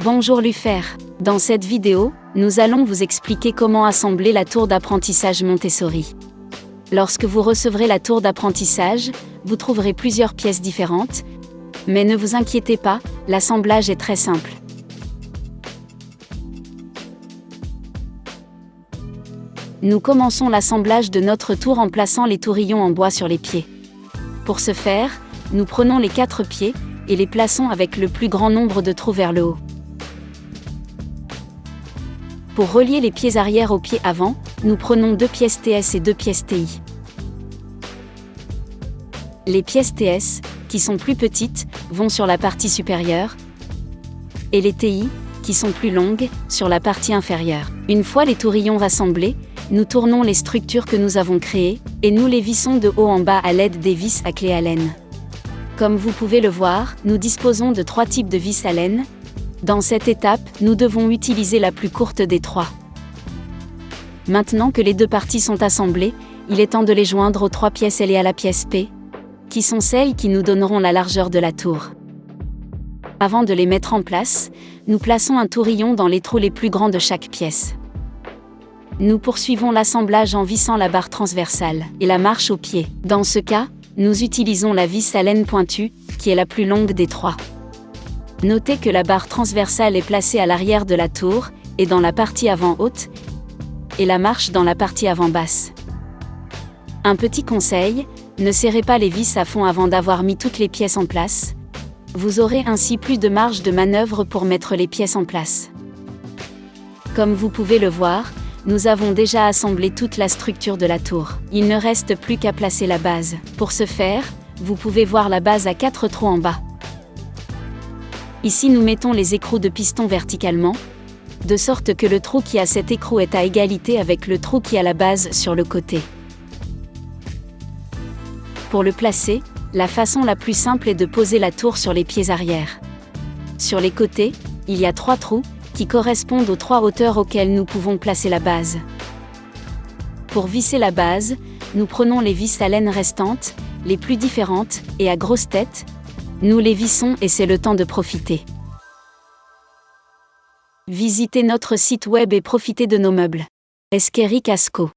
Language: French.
Bonjour Lufer. Dans cette vidéo, nous allons vous expliquer comment assembler la tour d'apprentissage Montessori. Lorsque vous recevrez la tour d'apprentissage, vous trouverez plusieurs pièces différentes, mais ne vous inquiétez pas, l'assemblage est très simple. Nous commençons l'assemblage de notre tour en plaçant les tourillons en bois sur les pieds. Pour ce faire, nous prenons les 4 pieds et les plaçons avec le plus grand nombre de trous vers le haut. Pour relier les pieds arrière aux pieds avant, nous prenons 2 pièces TS et 2 pièces TI. Les pièces TS, qui sont plus petites, vont sur la partie supérieure, et les TI, qui sont plus longues, sur la partie inférieure. Une fois les tourillons rassemblés, nous tournons les structures que nous avons créées, et nous les vissons de haut en bas à l'aide des vis à clé Allen. Comme vous pouvez le voir, nous disposons de 3 types de vis Allen. Dans cette étape, nous devons utiliser la plus courte des 3. Maintenant que les 2 parties sont assemblées, il est temps de les joindre aux 3 pièces L et à la pièce P, qui sont celles qui nous donneront la largeur de la tour. Avant de les mettre en place, nous plaçons un tourillon dans les trous les plus grands de chaque pièce. Nous poursuivons l'assemblage en vissant la barre transversale et la marche au pied. Dans ce cas, nous utilisons la vis Allen pointue, qui est la plus longue des 3. Notez que la barre transversale est placée à l'arrière de la tour, et dans la partie avant haute, et la marche dans la partie avant basse. Un petit conseil, ne serrez pas les vis à fond avant d'avoir mis toutes les pièces en place. Vous aurez ainsi plus de marge de manœuvre pour mettre les pièces en place. Comme vous pouvez le voir, nous avons déjà assemblé toute la structure de la tour. Il ne reste plus qu'à placer la base. Pour ce faire, vous pouvez voir la base à 4 trous en bas. Ici nous mettons les écrous de piston verticalement, de sorte que le trou qui a cet écrou est à égalité avec le trou qui a la base sur le côté. Pour le placer, la façon la plus simple est de poser la tour sur les pieds arrière. Sur les côtés, il y a 3 trous, qui correspondent aux 3 hauteurs auxquelles nous pouvons placer la base. Pour visser la base, nous prenons les vis Allen restantes, les plus différentes, et à grosse tête, nous les vissons et c'est le temps de profiter. Visitez notre site web et profitez de nos meubles. Esqueri Casco.